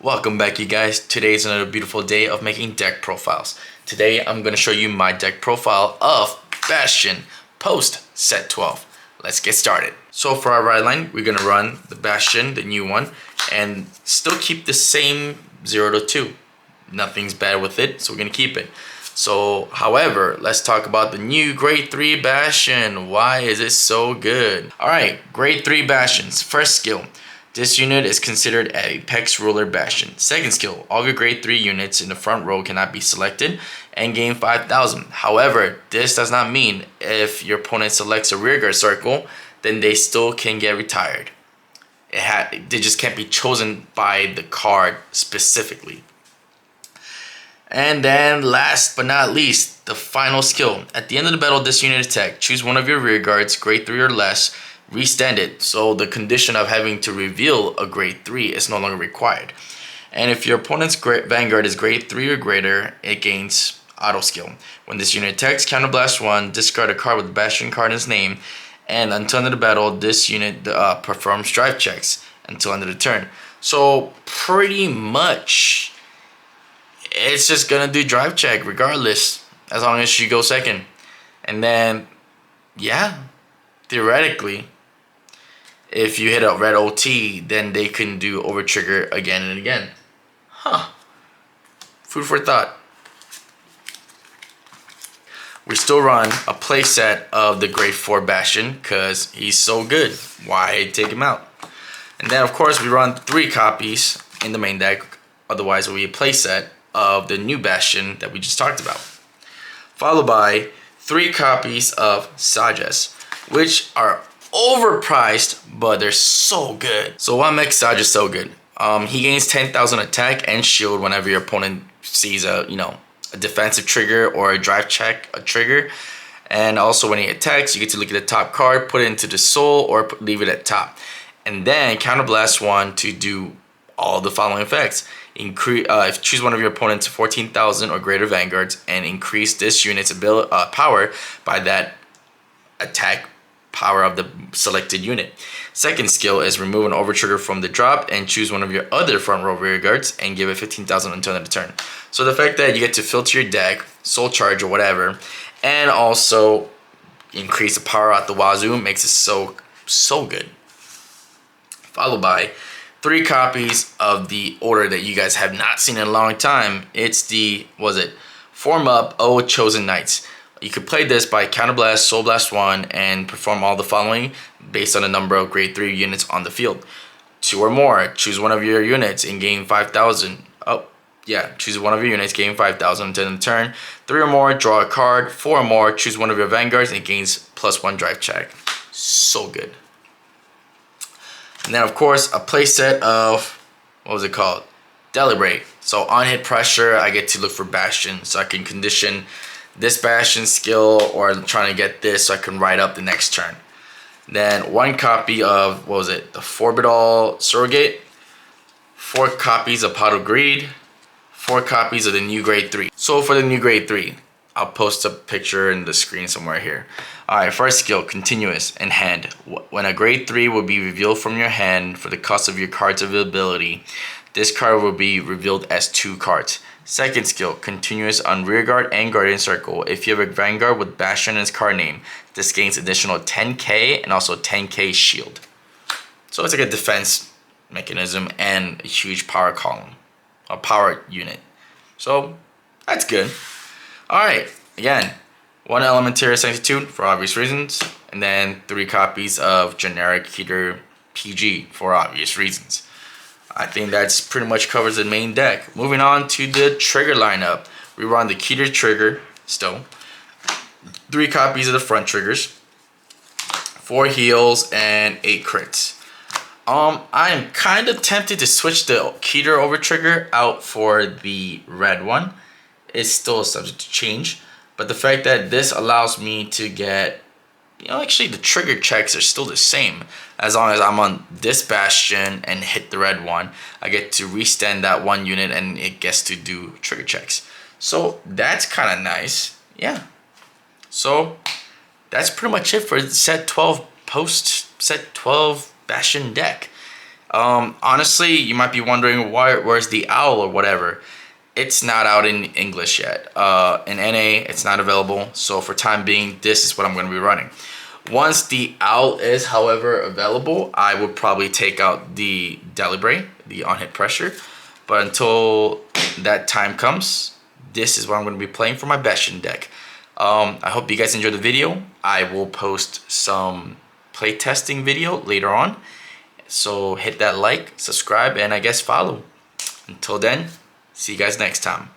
Welcome back, you guys. Today is another beautiful day of making deck profiles. Today I'm going to show you my deck profile of Bastion post set 12. Let's get started. So for our ride line, we're going to run the Bastion, the new one, and still keep the same 0 to 2. Nothing's bad with it, so we're going to keep it. So, however, let's talk about the new Grade 3 Bastion. Why is it so good? Alright, Grade 3 Bastions. First skill. This unit is considered a Apex Ruler Bastion. Second skill, all your grade 3 units in the front row cannot be selected and gain 5,000. However, this does not mean if your opponent selects a rearguard circle, then they still can get retired. They just can't be chosen by the card specifically. And then last but not least, the final skill. At the end of the battle, this unit attack, choose one of your rearguards, grade 3 or less, restand it, so the condition of having to reveal a grade 3 is no longer required. And if your opponent's vanguard is grade 3 or greater, it gains auto skill. When this unit attacks, counterblast 1, discard a card with the Bastion card in its name, and until end of the battle, this unit performs drive checks until end of the turn. So pretty much, it's just gonna do drive check regardless, as long as you go second. And then, yeah, theoretically, if you hit a red OT, then they can do over trigger again and again. Food for thought. We still run a playset of the grade 4 Bastion because he's so good. Why take him out? And then of course we run 3 copies in the main deck. Otherwise it will be a playset of the new Bastion that we just talked about. Followed by 3 copies of Sajas, which are overpriced, but they're so good. So what makes Sajas so good? He gains 10,000 attack and shield whenever your opponent sees a defensive trigger or a drive check trigger. And also when he attacks, you get to look at the top card, put it into the soul, or leave it at top. And then counterblast 1 to do all the following effects. Choose one of your opponent's 14,000 or greater vanguards and increase this unit's power by that attack power of the selected unit. Second skill is remove an overtrigger from the drop and choose one of your other front row rearguards and give it 15,000 until end of turn. So the fact that you get to filter your deck, soul charge or whatever, and also increase the power out the wazoo makes it so good. Followed by 3 copies of the order that you guys have not seen in a long time. It's the, Form Up O Chosen Knights. You could play this by Counterblast, Soul Blast 1, and perform all the following based on the number of grade 3 units on the field. 2 or more, choose one of your units and gain 5,000. Choose one of your units, gain 5,000 until end of turn. 3 or more, draw a card. 4 or more, choose one of your vanguards and it gains +1 drive check. So good. And then of course, a playset of, Delibres. So on hit pressure, I get to look for Bastion, so I can condition this Bastion skill or trying to get this so I can ride up the next turn. Then 1 copy of, the Forbidal Surrogate, 4 copies of Pot of Greed, 4 copies of the new grade 3. So for the new grade 3, I'll post a picture in the screen somewhere here. Alright, first skill, Continuous in hand. When a grade 3 will be revealed from your hand for the cost of your card's availability, this card will be revealed as 2 cards. Second skill, Continuous on rearguard and guardian circle. If you have a vanguard with Bastion in its card name, this gains additional 10k and also 10k shield. So it's like a defense mechanism and a huge power column, a power unit. So that's good. Alright, again, 1 Elementary Sanctitude for obvious reasons, and then 3 copies of generic Heater PG for obvious reasons. I think that's pretty much covers the main deck. Moving on to the trigger lineup. We run the Keter trigger still. 3 copies of the front triggers. 4 heals and 8 crits. I am kind of tempted to switch the Keter over trigger out for the red one. It's still subject to change. But the fact that this allows me to get, actually the trigger checks are still the same. As long as I'm on this Bastion and hit the red one, I get to restand that 1 unit and it gets to do trigger checks. So that's kind of nice. Yeah. So that's pretty much it for set 12 post set 12 Bastion deck. Honestly, you might be wondering where's the owl or whatever. It's not out in English yet. In NA, it's not available. So for time being, this is what I'm going to be running. Once the owl is, however, available, I would probably take out the Delibres, the on-hit pressure. But until that time comes, this is what I'm going to be playing for my Bastion deck. I hope you guys enjoyed the video. I will post some playtesting video later on. So hit that like, subscribe, and I guess follow. Until then, see you guys next time.